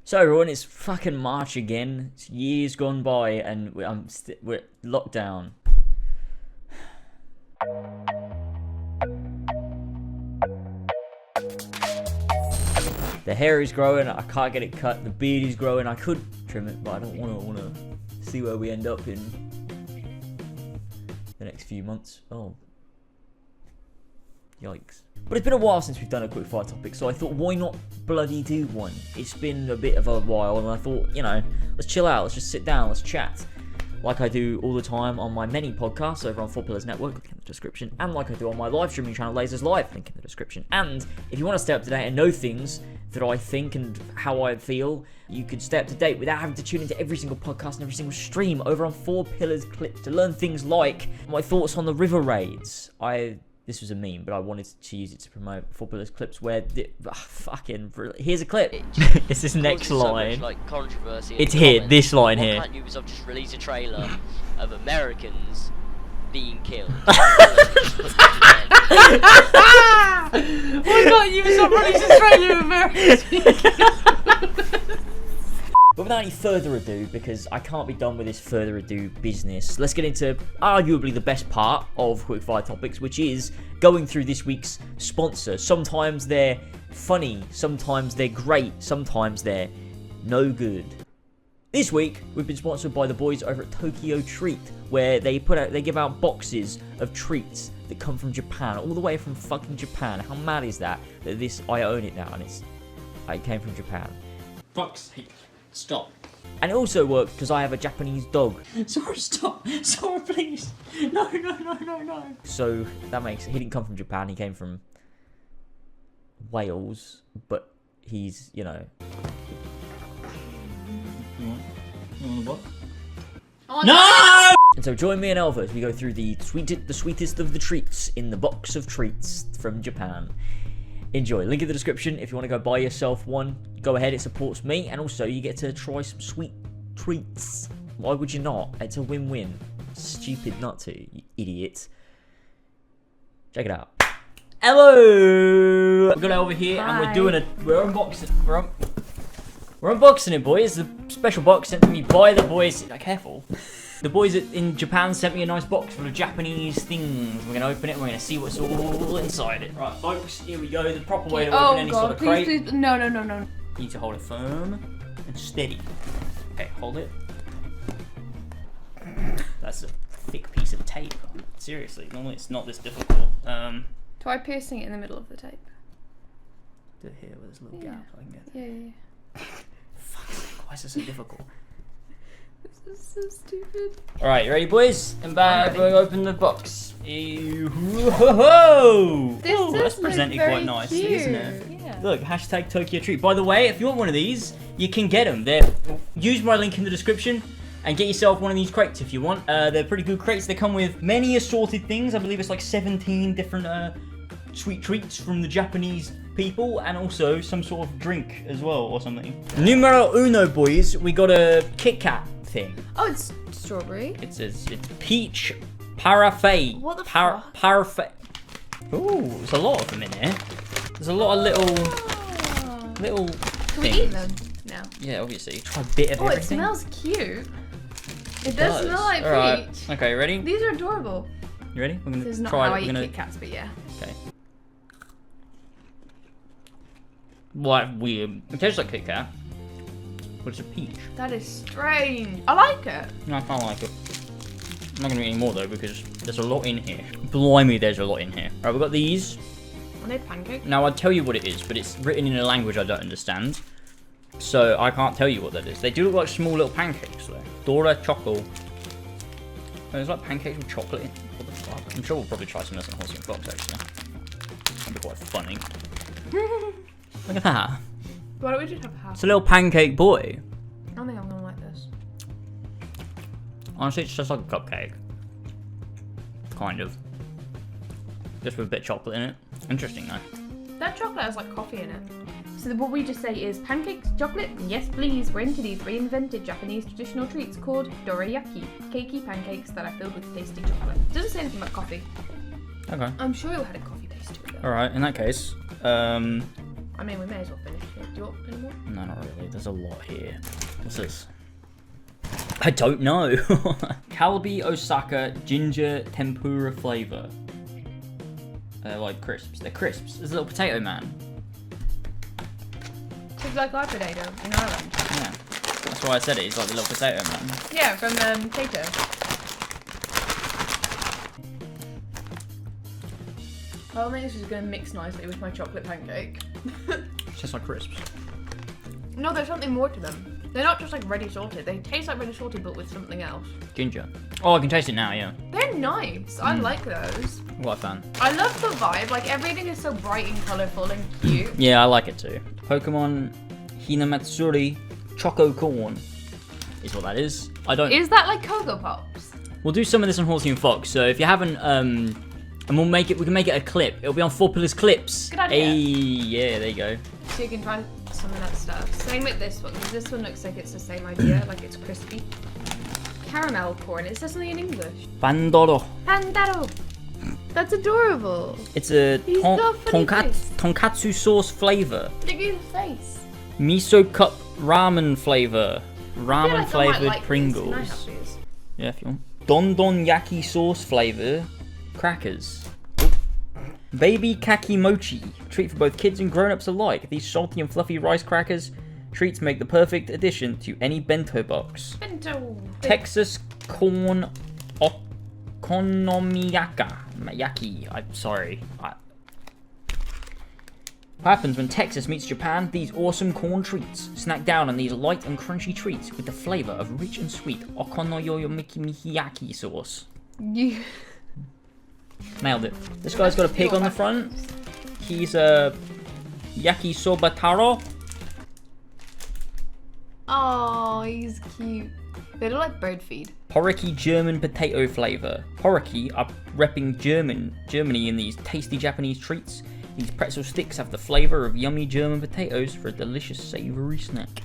So everyone, it's fucking March again. It's years gone by, and we're locked down. The hair is growing. I can't get it cut. The beard is growing. I could trim it, but I don't want to see where we end up in the next few months. Oh, yikes! But it's been a while since we've done a quick fire topic, so I thought, why not bloody do one? It's been a bit of a while, and I thought, you know, let's chill out, let's just sit down, let's chat. Like I do all the time on my many podcasts over on 4 Pillars Network, link in the description, and like I do on my live streaming channel, Lasers Live, link in the description. And if you want to stay up to date and know things that I think and how I feel, you can stay up to date without having to tune into every single podcast and every single stream over on 4 Pillars Clips to learn things like my thoughts on the river raids. This was a meme, but I wanted to use it to promote 4 Pillars Clips where here's a clip. It's this next line. So much, like, controversy it's here, comments. this line here. Why can't Ubisoft just release a trailer of Americans being killed? Why can't Ubisoft release a trailer of Americans being killed? But without any further ado, because I can't be done with this further ado business, let's get into arguably the best part of Quickfire Topics, which is going through this week's sponsor. Sometimes they're funny, sometimes they're great, sometimes they're no good. This week, we've been sponsored by the boys over at Tokyo Treat, where they give out boxes of treats that come from Japan, all the way from fucking Japan. How mad is that? I own it now, and it came from Japan. Fuck's sake. Stop. And it also worked because I have a Japanese dog. Sorry, stop. Sorry, please. No. So that makes he didn't come from Japan, he came from Wales, but he's, you know. You want what? Oh, No! And so join me and Elva as we go through the sweetest of the treats in the box of treats from Japan. Enjoy. Link in the description if you want to go buy yourself one. Go ahead, it supports me, and also you get to try some sweet treats. Why would you not? It's a win-win. Stupid not to, you idiot. Check it out. Hello! We've got Elva here, Hi. and we're unboxing. We're unboxing it, boys. The special box sent to me by the boys. Careful. The boys in Japan sent me a nice box full of Japanese things. We're going to open it and we're going to see what's all inside it. Right, folks, here we go. The proper way to open any sort of crate. Please. No. You need to hold it firm and steady. Okay, hold it. That's a thick piece of tape. Seriously, normally it's not this difficult. Try piercing it in the middle of the tape. Do it here with this little Yeah. gap. I can get. Yeah. Fuck's sake, why is this so difficult? This is so stupid. Alright, you ready, boys? And back, I'm we'll ready. open the box. Ho-ho-ho! This Ooh, that's does presented look very quite nicely, cute. isn't it? Yeah. Look, hashtag Tokyo Treat. By the way, if you want one of these, you can get them. Use my link in the description and get yourself one of these crates if you want. They're pretty good crates. They come with many assorted things. I believe it's like 17 different sweet treats from the Japanese people, and also some sort of drink as well or something. Numero uno, boys. We got a Kit Kat thing. Oh, it's strawberry. It's peach parfait. What the fuck? Parfait. Ooh, there's a lot of them in here. There's a lot of little Can we things. eat them now? Yeah, obviously. Try a bit of Oh, it everything. smells cute. It does smell like Alright. peach. Okay, ready? These are adorable. You ready? We're This gonna is not try how it. I We're eat gonna. Kit Kats, but yeah. Okay. Like weird. It tastes like Kit Kat, but it's a peach. That is strange. I like it. No, I can't like it. I'm not gonna eat any more though because there's a lot in here. Blimey, there's a lot in here. Alright, we've got these. Are they pancakes? Now I'll tell you what it is, but it's written in a language I don't understand, so I can't tell you what that is. They do look like small little pancakes though. Dora Choco. Oh, there's like pancakes with chocolate in. What the fuck? I'm sure we'll probably try some of this on Horse Box actually. That'd be quite funny. Look at that. Why don't we just have half? It's a little pancake boy. I don't think I'm gonna like this. Honestly, it's just like a cupcake. Kind of. Just with a bit of chocolate in it. Interesting though. That chocolate has like coffee in it. So what we just say is pancakes, chocolate, yes please. We're into these reinvented Japanese traditional treats called dorayaki, cakey pancakes that are filled with tasty chocolate. It doesn't say anything about coffee. Okay. I'm sure it had a coffee taste to it though. Alright, in that case, I mean, we may as well finish it. you want any more? No, not really. There's a lot here. What's this? I don't know. Kalbi Osaka ginger tempura flavor. They're like crisps. They're crisps. There's a little potato man. It's like our potato in Ireland. Yeah. That's why I said it. He's like the little potato man. Yeah, from Tato. I don't think this is going to mix nicely with my chocolate pancake. It's just like crisps. No, there's something more to them. They're not just like ready salted. They taste like ready salted, but with something else. Ginger. Oh, I can taste it now, yeah. They're nice. I like those. What a fan. I love the vibe. Like, everything is so bright and colourful and cute. Yeah, I like it too. Pokemon Hinamatsuri Choco Corn is what that is. I don't... Is that like Cocoa Pops? We'll do some of this on Horsey and Fox, so if you haven't, and we can make it a clip. It'll be on 4 Pillars Clips. Good idea. Hey, yeah, there you go. So you can try some of that stuff. Same with this one, because this one looks like it's the same idea, like it's crispy. Caramel corn, it says something in English. Pandoro. Pandaro. That's adorable. It's a He's got a funny face. tonkatsu sauce flavor. Look at his face. Miso cup ramen flavor. I Ramen feel like I flavored might like Pringles. These. Can I have these? Yeah, if you want. Don Don Yaki sauce flavor crackers. Baby Kaki Mochi, treat for both kids and grown-ups alike. These salty and fluffy rice crackers treats make the perfect addition to any bento box. Bento. Texas corn okonomiyaki. I'm sorry. What happens when Texas meets Japan? These awesome corn treats. Snack down on these light and crunchy treats with the flavor of rich and sweet okonomiyaki sauce. You. Nailed it. This guy's got a pig on the front. He's a yakisoba taro. Oh, he's cute. They look like bird feed. Poriki German potato flavor. Poriki are repping Germany in these tasty Japanese treats. These pretzel sticks have the flavor of yummy German potatoes for a delicious savory snack.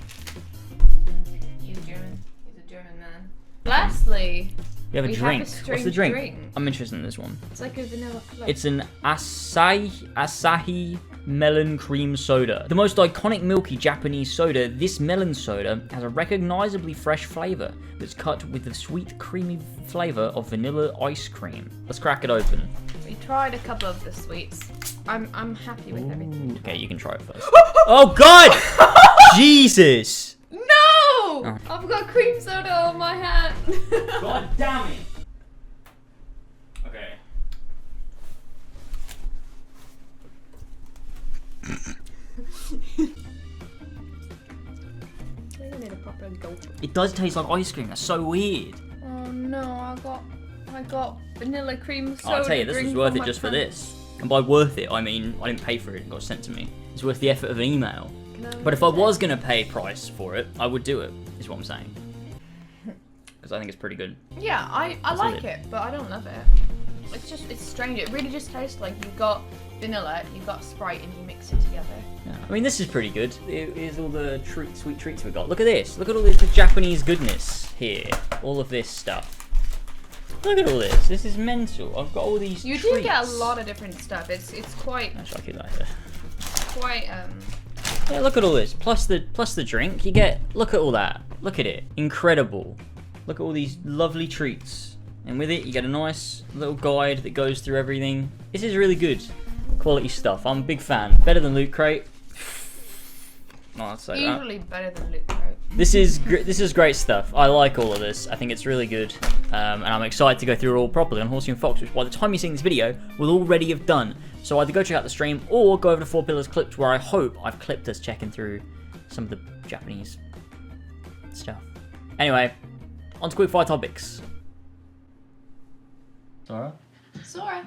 He's German. He's a German man. Lastly, We have a drink. What's the strange drink? drink. I'm interested in this one. It's like a vanilla float. It's an Asahi melon cream soda. The most iconic milky Japanese soda, this melon soda has a recognizably fresh flavor that's cut with the sweet, creamy flavor of vanilla ice cream. Let's crack it open. We tried a couple of the sweets. I'm happy with everything. Okay, you can try it first. Oh God! Jesus! No! Oh. I've got cream soda on my hand. God damn it! Okay. I need a proper gulp. It does taste like ice cream. That's so weird. Oh no, I got vanilla cream soda. Oh, I'll tell you, this was drink worth on it my just for hand. this. And by worth it, I mean I didn't pay for it. It got sent to me. It's worth the effort of an email. Can I But if I have was gonna pay price for it, I would do it. Is what I'm saying. Because I think it's pretty good. it? Yeah, I That's like it. it, but I don't love it. It's strange. It really just tastes like you've got vanilla, you've got Sprite, and you mix it together. Yeah. I mean, this is pretty good. Here's all the sweet treats we got. Look at this. Look at all this Japanese goodness here. All of this stuff. Look at all this. This is mental. I've got all these You treats. do get a lot of different stuff. It's quite Actually, I'll keep that here. quite Yeah, look at all this. Plus the drink. You get. Look at all that. Look at it. Incredible. Look at all these lovely treats. And with it, you get a nice little guide that goes through everything. This is really good quality stuff. I'm a big fan. Better than Loot Crate. No, I'd say that. easily better than Loot Crate. This is great stuff. I like all of this. I think it's really good, and I'm excited to go through it all properly on Horsey and Fox, which by the time you're seeing this video, we'll already have done. So either go check out the stream or go over to 4 Pillars Clips, where I hope I've clipped us checking through some of the Japanese stuff. Anyway, on to quick fire topics. Sora? Sora.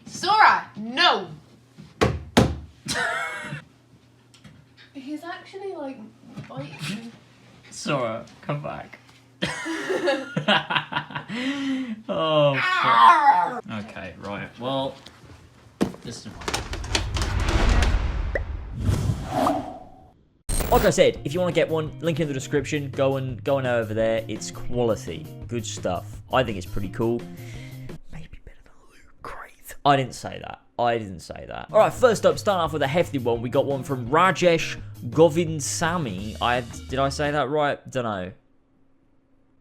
Sora, no. He's actually like biting. Sora, come back. Oh, fuck. Okay, right. Well, this is like I said, if you want to get one, link in the description. Go and over there. It's quality, good stuff. I think it's pretty cool. Maybe better than Loot Crate. I didn't say that. I didn't say that. Alright, first up, starting off with a hefty one, we got one from Rajesh Govindsamy. Did I say that right? Dunno.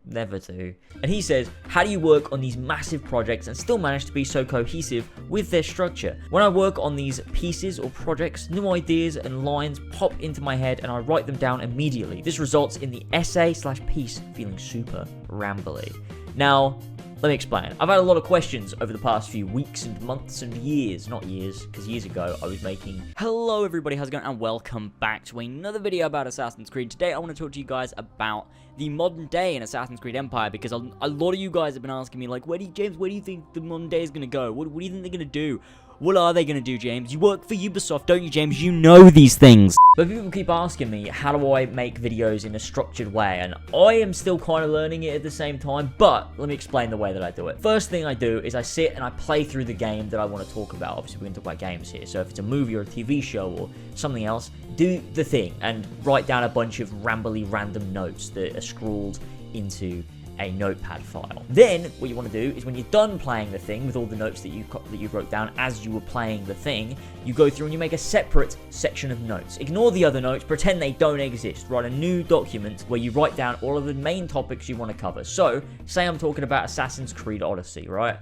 Never do. And he says, how do you work on these massive projects and still manage to be so cohesive with their structure? When I work on these pieces or projects, new ideas and lines pop into my head and I write them down immediately. This results in the essay/piece feeling super rambly. Now, let me explain. I've had a lot of questions over the past few weeks and months and years. Not years, because years ago I was making... Hello everybody, how's it going? And welcome back to another video about Assassin's Creed. Today I want to talk to you guys about the modern day in Assassin's Creed Empire, because a lot of you guys have been asking me, like, James, where do you think the modern day is going to go? What do you think they're going to do? What are they going to do, James? You work for Ubisoft, don't you, James? You know these things. But people keep asking me, how do I make videos in a structured way? And I am still kind of learning it at the same time, but let me explain the way that I do it. First thing I do is I sit and I play through the game that I want to talk about. Obviously, we're going to talk about games here. So if it's a movie or a TV show or something else, do the thing and write down a bunch of rambly random notes that are scrawled into a notepad file. Then what you want to do is when you're done playing the thing with all the notes that you wrote down as you were playing the thing, you go through and you make a separate section of notes. Ignore the other notes, pretend they don't exist. Write a new document where you write down all of the main topics you want to cover. So, say I'm talking about Assassin's Creed Odyssey, right?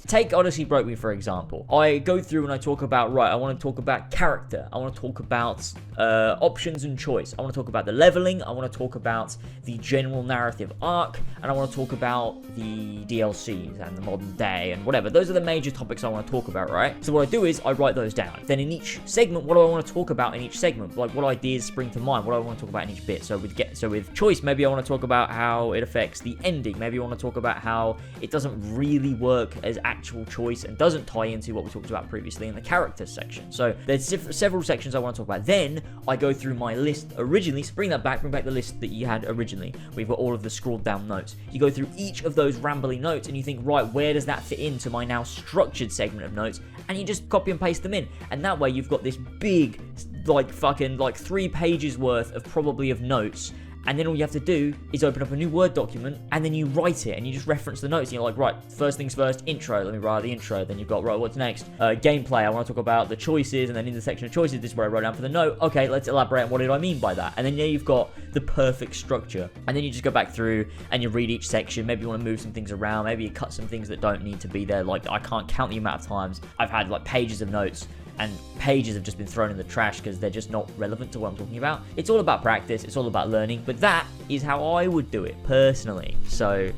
Take Odyssey Broke Me, for example. I go through and I talk about, right, I want to talk about character. I want to talk about options and choice. I want to talk about the leveling. I want to talk about the general narrative arc. And I want to talk about the DLCs and the modern day and whatever. Those are the major topics I want to talk about, right? So what I do is I write those down. Then in each segment, what do I want to talk about in each segment? Like, what ideas spring to mind? What do I want to talk about in each bit? So with choice, maybe I want to talk about how it affects the ending. Maybe I want to talk about how it doesn't really work as actual choice and doesn't tie into what we talked about previously in the character section. So there's several sections I want to talk about. Then I go through my list originally, so bring back the list that you had originally. We've got all of the scrolled down notes. You go through each of those rambly notes and you think, right, where does that fit into my now structured segment of notes? And you just copy and paste them in. And that way you've got this big, like 3 pages worth of probably of notes. And then all you have to do is open up a new Word document and then you write it and you just reference the notes. And you're like, right, first things first, intro. Let me write the intro. Then you've got, right, what's next? Gameplay. I want to talk about the choices. And then in the section of choices, this is where I wrote down for the note. Okay, let's elaborate on what did I mean by that. And then you've got the perfect structure. And then you just go back through and you read each section. Maybe you want to move some things around. Maybe you cut some things that don't need to be there. Like, I can't count the amount of times I've had like pages of notes and pages have just been thrown in the trash because they're just not relevant to what I'm talking about. It's all about practice, it's all about learning, but that is how I would do it personally. So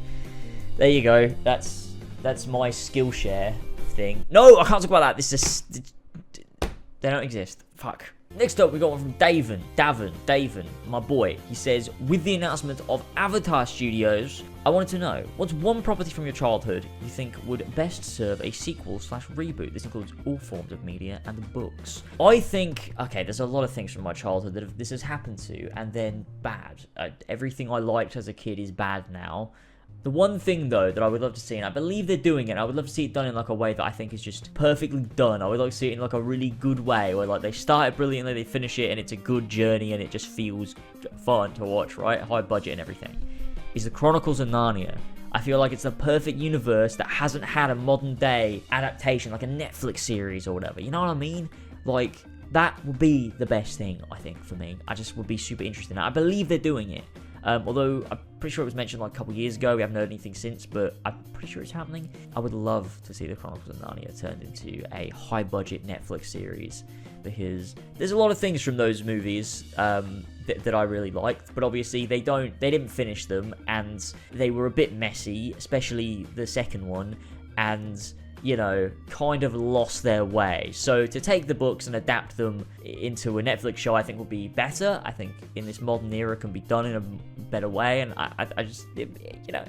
there you go. That's my Skillshare thing. No, I can't talk about that. This is they don't exist. Fuck. Next up, we got one from Davin, my boy. He says, with the announcement of Avatar Studios, I wanted to know, what's one property from your childhood you think would best serve a sequel/reboot? This includes all forms of media and the books. I think, okay, there's a lot of things from my childhood that this has happened to, and then bad. Everything I liked as a kid is bad now. The one thing, though, that I would love to see, and I believe they're doing it, I would love to see it done in, like, a way that I think is just perfectly done. I would like to see it in, like, a really good way, where, like, they start it brilliantly, they finish it, and it's a good journey, and it just feels fun to watch, right? High budget and everything. Is the Chronicles of Narnia. I feel like it's the perfect universe that hasn't had a modern-day adaptation, like a Netflix series or whatever. You know what I mean? Like, that would be the best thing, I think, for me. I just would be super interested in it. I believe they're doing it. Although I'm pretty sure it was mentioned like a couple years ago, we haven't heard anything since, but I'm pretty sure it's happening. I would love to see the Chronicles of Narnia turned into a high-budget Netflix series, because there's a lot of things from those movies that I really liked, but obviously they didn't finish them, and they were a bit messy, especially the second one, and you know, kind of lost their way. So to take the books and adapt them into a Netflix show, I think would be better. I think in this modern era can be done in a better way, and I just, you know,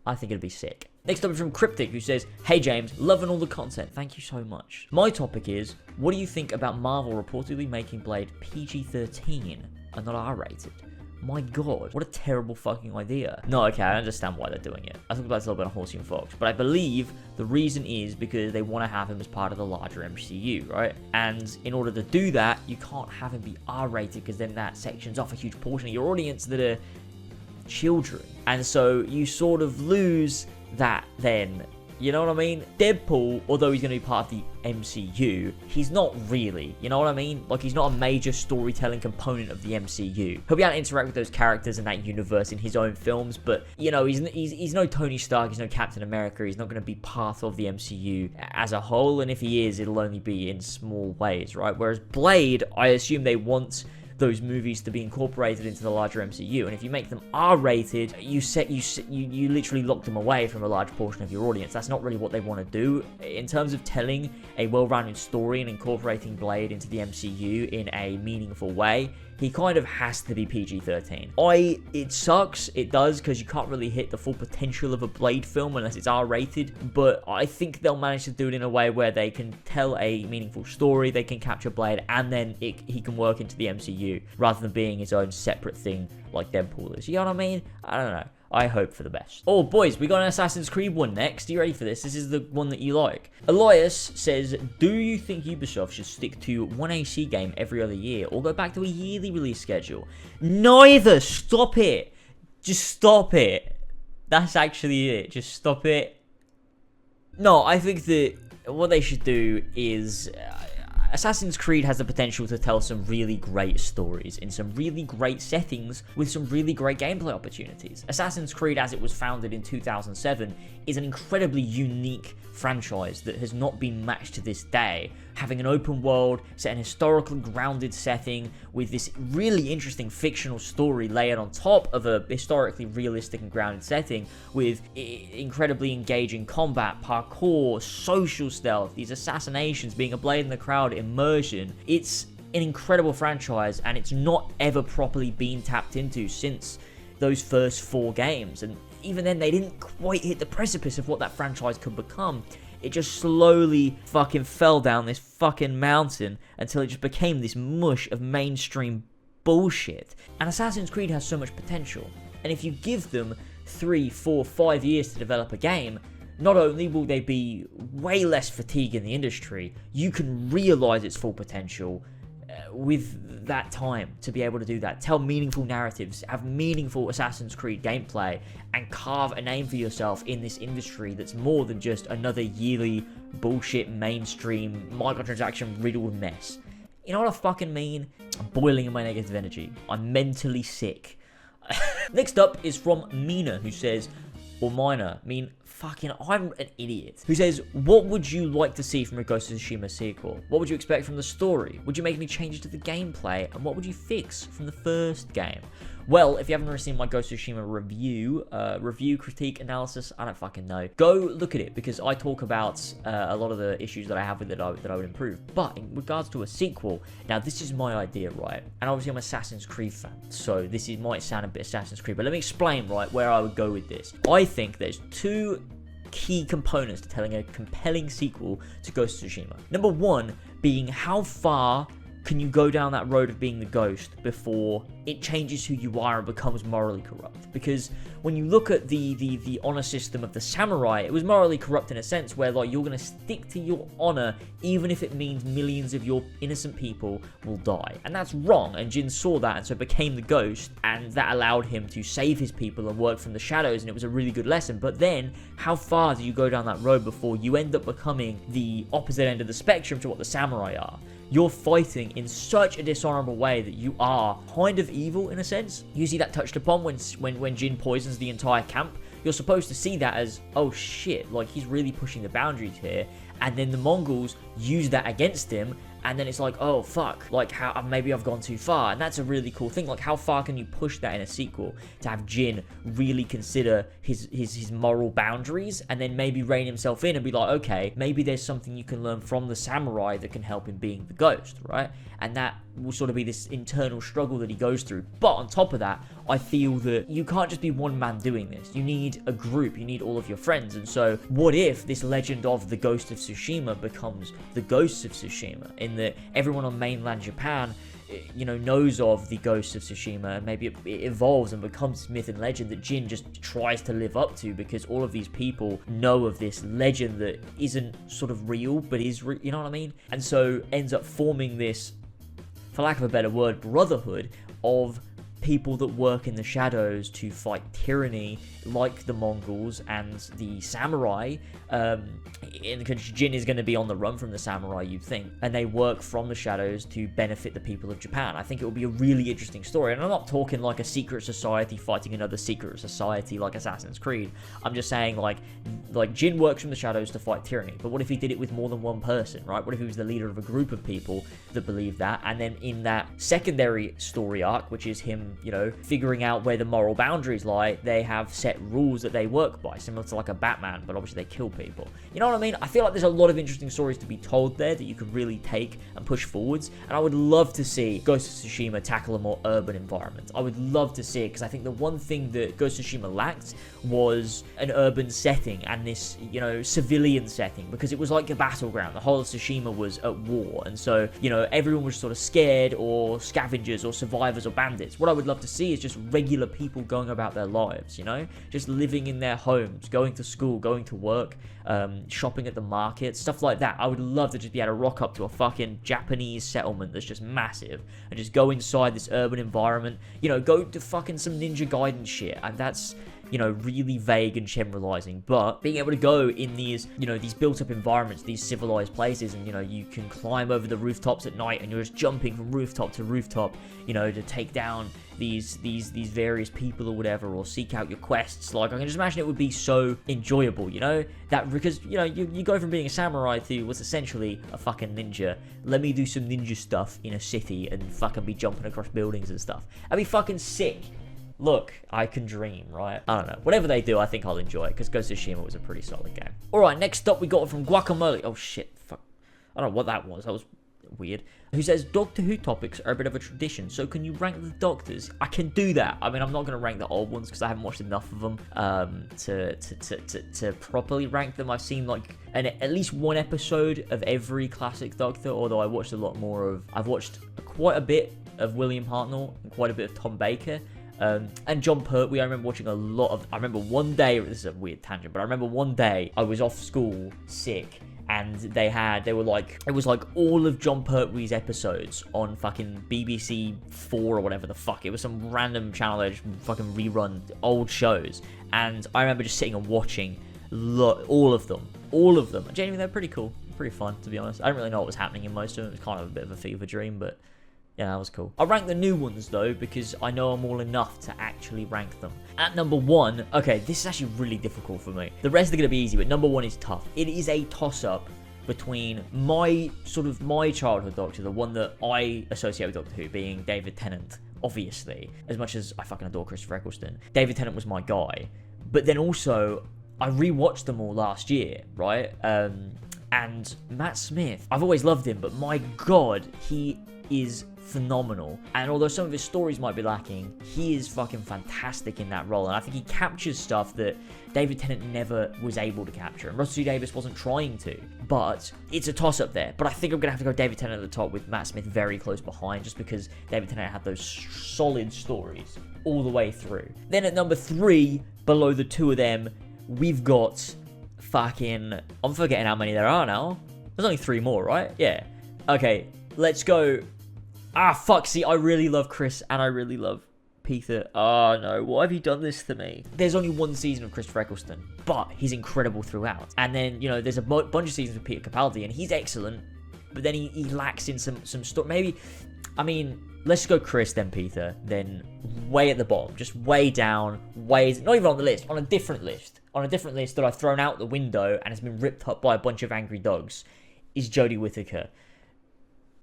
I think it'd be sick. Next up is from Cryptic, who says, hey James, loving all the content, thank you so much. My topic is, what do you think about Marvel reportedly making Blade PG-13 and not R-rated? My god, what a terrible fucking idea. No, okay, I understand why they're doing it. I talked about this a little bit on Horsey and Fox, but I believe the reason is because they want to have him as part of the larger MCU, right? And in order to do that, you can't have him be R-rated, because then that sections off a huge portion of your audience that are children. And so you sort of lose that then You know what I mean? Deadpool, although he's going to be part of the MCU, he's not really. You know what I mean? Like, he's not a major storytelling component of the MCU. He'll be able to interact with those characters in that universe in his own films, but, you know, he's no Tony Stark, he's no Captain America, he's not going to be part of the MCU as a whole, and if he is, it'll only be in small ways, right? Whereas Blade, I assume they want those movies to be incorporated into the larger MCU, and if you make them R-rated, you literally lock them away from a large portion of your audience. That's not really what they want to do. In terms of telling a well-rounded story and incorporating Blade into the MCU in a meaningful way, he kind of has to be PG-13. It sucks, it does, because you can't really hit the full potential of a Blade film unless it's R-rated, but I think they'll manage to do it in a way where they can tell a meaningful story, they can capture Blade, and then he can work into the MCU, rather than being his own separate thing like Deadpool is. You know what I mean? I don't know. I hope for the best. Oh, boys, we got an Assassin's Creed one next. Are you ready for this? This is the one that you like. Elias says, do you think Ubisoft should stick to one AC game every other year or go back to a yearly release schedule? Neither. Stop it. Just stop it. That's actually it. Just stop it. No, I think that what they should do is... Assassin's Creed has the potential to tell some really great stories in some really great settings with some really great gameplay opportunities. Assassin's Creed, as it was founded in 2007, is an incredibly unique franchise that has not been matched to this day, having an open world set in a historically grounded setting with this really interesting fictional story layered on top of a historically realistic and grounded setting with incredibly engaging combat, parkour, social stealth, these assassinations, being a blade in the crowd, immersion. It's an incredible franchise, and it's not ever properly been tapped into since those first 4 games, and even then they didn't quite hit the precipice of what that franchise could become. It just slowly fucking fell down this fucking mountain until it just became this mush of mainstream bullshit. And Assassin's Creed has so much potential, and if you give them 3, 4, 5 years to develop a game, not only will they be way less fatigue in the industry, you can realize its full potential with that time to be able to do that. Tell meaningful narratives, have meaningful Assassin's Creed gameplay, and carve a name for yourself in this industry that's more than just another yearly bullshit mainstream microtransaction riddled mess. You know what I fucking mean? I'm boiling in my negative energy. I'm mentally sick. Next up is from Mina, who says, or Minor, I'm an idiot. Who says, what would you like to see from a Ghost of Tsushima sequel? What would you expect from the story? Would you make any changes to the gameplay? And what would you fix from the first game? Well, if you haven't already seen my Ghost of Tsushima review, critique, analysis, I don't fucking know. Go look at it, because I talk about a lot of the issues that I have with it that I would improve. But in regards to a sequel, now this is my idea, right? And obviously I'm an Assassin's Creed fan, so might sound a bit Assassin's Creed, but let me explain, right, where I would go with this. I think there's 2 key components to telling a compelling sequel to Ghost of Tsushima. Number 1 being, how far can you go down that road of being the ghost before it changes who you are and becomes morally corrupt? Because when you look at the honor system of the samurai, it was morally corrupt in a sense where, like, you're going to stick to your honor even if it means millions of your innocent people will die. And that's wrong, and Jin saw that, and so became the ghost, and that allowed him to save his people and work from the shadows, and it was a really good lesson. But then, how far do you go down that road before you end up becoming the opposite end of the spectrum to what the samurai are? You're fighting in such a dishonorable way that you are kind of evil in a sense. You see that touched upon when Jin poisons the entire camp. You're supposed to see that as, oh shit, like he's really pushing the boundaries here. And then the Mongols use that against him, and then it's like, oh fuck, like how maybe I've gone too far. And that's a really cool thing. Like, how far can you push that in a sequel to have Jin really consider his moral boundaries, and then maybe rein himself in and be like, okay, maybe there's something you can learn from the samurai that can help him being the ghost, right? And that will sort of be this internal struggle that he goes through. But on top of that, I feel that you can't just be one man doing this. You need a group, you need all of your friends. And so what if this legend of the Ghost of Tsushima becomes the Ghost of Tsushima, in that everyone on mainland Japan, you know, knows of the Ghost of Tsushima, and maybe it evolves and becomes myth and legend that Jin just tries to live up to, because all of these people know of this legend that isn't sort of real, but is you know what I mean? And so ends up forming this, for lack of a better word, brotherhood of people that work in the shadows to fight tyranny, like the Mongols and the samurai. Because Jin is going to be on the run from the samurai, you'd think, and they work from the shadows to benefit the people of Japan. I think it will be a really interesting story, and I'm not talking like a secret society fighting another secret society like Assassin's Creed. I'm just saying like Jin works from the shadows to fight tyranny, but what if he did it with more than one person, right? What if he was the leader of a group of people that believe that, and then in that secondary story arc, which is him, you know, figuring out where the moral boundaries lie, they have set rules that they work by, similar to like a Batman, but obviously they kill people. You know what I mean? I feel like there's a lot of interesting stories to be told there that you could really take and push forwards, and I would love to see Ghost of Tsushima tackle a more urban environment. I would love to see it, because I think the one thing that Ghost of Tsushima lacked was an urban setting and this, you know, civilian setting, because it was like a battleground. The whole of Tsushima was at war, and so, you know, everyone was sort of scared, or scavengers, or survivors, or bandits. What I would love to see is just regular people going about their lives, you know, just living in their homes, going to school, going to work, shopping at the market, stuff like that. I would love to just be able to rock up to a fucking Japanese settlement that's just massive and just go inside this urban environment, you know, go to fucking some Ninja Gaiden shit, and that's, you know, really vague and generalizing, but being able to go in these, you know, these built up environments, these civilized places, and, you know, you can climb over the rooftops at night and you're just jumping from rooftop to rooftop, you know, to take down these various people or whatever, or seek out your quests. Like, I can just imagine it would be so enjoyable, you know, that, because, you know, you go from being a samurai to what's essentially a fucking ninja. Let me do some ninja stuff in a city and fucking be jumping across buildings and stuff. That'd be fucking sick. Look, I can dream, right? I don't know. Whatever they do, I think I'll enjoy it, because Ghost of Tsushima was a pretty solid game. Alright, next up we got it from Guacamole. Oh shit, fuck. I don't know what that was. That was weird. Who says, Doctor Who topics are a bit of a tradition, so can you rank the Doctors? I can do that. I mean, I'm not going to rank the old ones, because I haven't watched enough of them to properly rank them. I've seen, like, at least one episode of every classic Doctor, although I watched a lot more of... I've watched quite a bit of William Hartnell and quite a bit of Tom Baker. And John Pertwee, I remember watching a lot of... I remember one day... This is a weird tangent, but I remember one day I was off school, sick, and they were like... It was like all of John Pertwee's episodes on fucking BBC 4 or whatever the fuck. It was some random channel that just fucking rerun old shows. And I remember just sitting and watching all of them. All of them. Genuinely, they're pretty cool. Pretty fun, to be honest. I didn't really know what was happening in most of them. It was kind of a bit of a fever dream, but... yeah, that was cool. I'll rank the new ones, though, because I know them all enough to actually rank them. At number 1, okay, this is actually really difficult for me. The rest are going to be easy, but number 1 is tough. It is a toss-up between my childhood Doctor, the one that I associate with Doctor Who, being David Tennant, obviously. As much as I fucking adore Christopher Eccleston, David Tennant was my guy. But then also, I rewatched them all last year, right? And Matt Smith, I've always loved him, but my God, he is phenomenal. And although some of his stories might be lacking, he is fucking fantastic in that role, and I think he captures stuff that David Tennant never was able to capture, and Russell T Davies wasn't trying to. But it's a toss-up there, but I think I'm gonna have to go David Tennant at the top, with Matt Smith very close behind, just because David Tennant had those solid stories all the way through. Then at number 3, below the two of them, we've got fucking... I'm forgetting how many there are now. There's only 3 more, right? Yeah. Okay, let's go... Ah, fuck, see, I really love Chris, and I really love Peter. Oh, no, why have you done this to me? There's only 1 season of Christopher Eccleston, but he's incredible throughout. And then, you know, there's a bunch of seasons with Peter Capaldi, and he's excellent, but then he lacks in some story. Maybe, I mean, let's go Chris, then Peter, then way at the bottom, just way down, not even on the list, on a different list that I've thrown out the window and has been ripped up by a bunch of angry dogs, is Jodie Whittaker.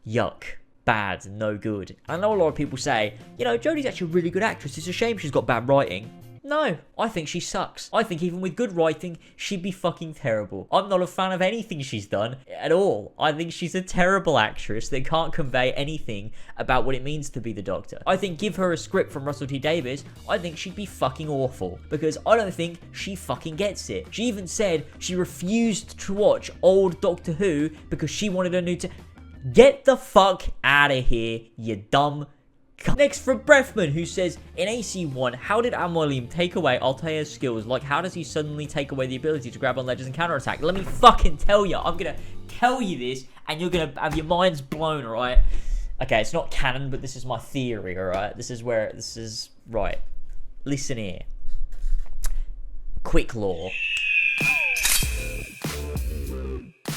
Yuck. Bad, no good. I know a lot of people say, you know, Jodie's actually a really good actress, it's a shame she's got bad writing. No, I think she sucks. I think even with good writing, she'd be fucking terrible. I'm not a fan of anything she's done at all. I think she's a terrible actress that can't convey anything about what it means to be the Doctor. I think give her a script from Russell T Davies, I think she'd be fucking awful, because I don't think she fucking gets it. She even said she refused to watch old Doctor Who because she wanted a new... Get the fuck out of here, you dumb cunt. Next from Brefman, who says, in AC1, how did Amwalium take away Altair's skills? Like, how does he suddenly take away the ability to grab on ledges and counterattack? Let me fucking tell you. I'm gonna tell you this, and you're gonna have your minds blown, alright? Okay, it's not canon, but this is my theory, alright? This is, right. Listen here. Quick lore.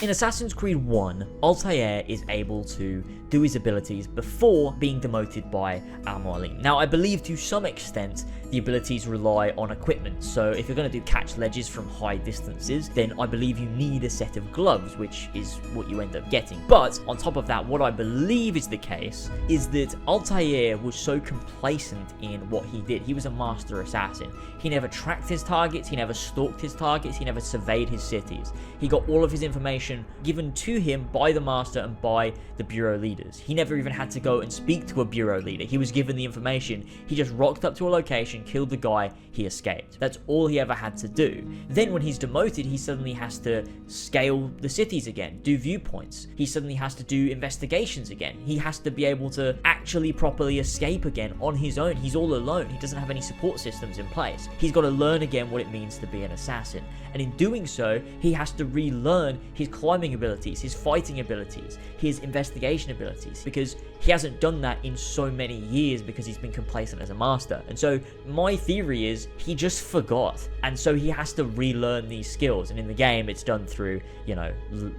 In Assassin's Creed 1, Altair is able to do his abilities before being demoted by Al-Mualim. Now, I believe to some extent the abilities rely on equipment, so if you're going to do catch ledges from high distances, then I believe you need a set of gloves, which is what you end up getting. But on top of that, what I believe is the case is that Altair was so complacent in what he did. He was a master assassin. He never tracked his targets, he never stalked his targets, he never surveyed his cities. He got all of his information given to him by the master and by the bureau leaders. He never even had to go and speak to a bureau leader. He was given the information. He just rocked up to a location, killed the guy, he escaped. That's all he ever had to do. Then when he's demoted, he suddenly has to scale the cities again, do viewpoints. He suddenly has to do investigations again. He has to be able to actually properly escape again on his own. He's all alone. He doesn't have any support systems in place. He's got to learn again what it means to be an assassin. And in doing so, he has to relearn his climbing abilities, his fighting abilities, his investigation abilities, because he hasn't done that in so many years because he's been complacent as a master. And so my theory is he just forgot, and so he has to relearn these skills. And in the game, it's done through, you know,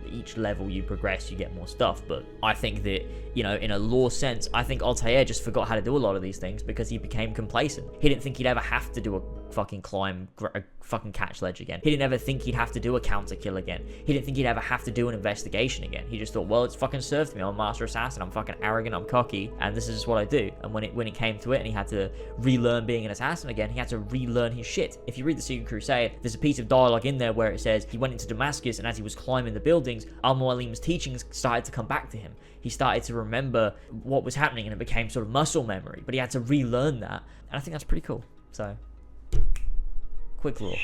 each level you progress, you get more stuff. But I think that, you know, in a lore sense, I think Altair just forgot how to do a lot of these things because he became complacent. He didn't think he'd ever have to do a fucking climb, a fucking catch ledge again. He didn't ever think he'd have to do a counter kill again. He didn't think he'd ever have to do an investigation again. He just thought, well, it's fucking served me. I'm a master assassin. I'm fucking arrogant. I'm cocky, and this is what I do. And when it came to it, and he had to relearn being an assassin again, he had to relearn his shit. If you read the Secret Crusade, there's a piece of dialogue in there where it says he went into Damascus, and as he was climbing the buildings, Al-Mualim's teachings started to come back to him. He started to remember what was happening, and it became sort of muscle memory. But he had to relearn that, and I think that's pretty cool. So, quick lore.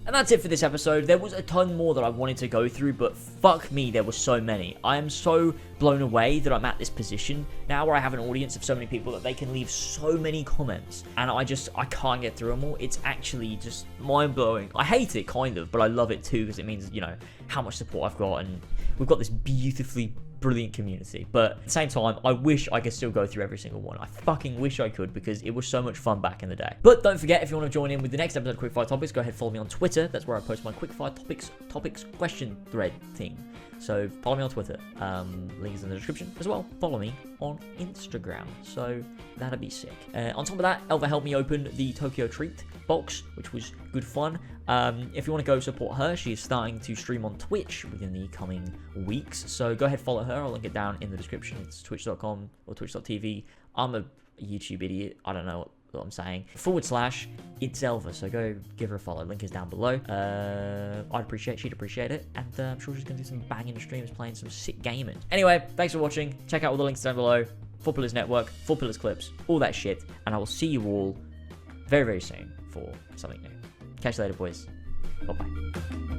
And that's it for this episode. There was a ton more that I wanted to go through, but fuck me, there were so many. I am so blown away that I'm at this position now where I have an audience of so many people that they can leave so many comments, and I can't get through them all. It's actually just mind-blowing. I hate it, kind of, but I love it too, because it means, you know, how much support I've got, and we've got this beautifully brilliant community. But at the same time, I wish I could still go through every single one. I fucking wish I could, because it was so much fun back in the day. But don't forget, if you want to join in with the next episode of Quickfire Topics, go ahead, follow me on Twitter. That's where I post my Quickfire Topics question thread thing. So follow me on Twitter. Link is in the description as well. Follow me on Instagram. So that'd be sick. On top of that, Elva helped me open the Tokyo Treat box, which was good fun. If you want to go support her, she is starting to stream on Twitch within the coming weeks. So go ahead, follow her. I'll link it down in the description. It's twitch.com or twitch.tv. I'm a YouTube idiot. I don't know what I'm saying. / it's Elva. So go give her a follow. Link is down below. She'd appreciate it. And I'm sure she's going to do some banging streams playing some sick gaming. Anyway, thanks for watching. Check out all the links down below. 4 Pillars Network, 4 Pillars Clips, all that shit. And I will see you all very, very soon for something new. Catch you later, boys. Bye-bye.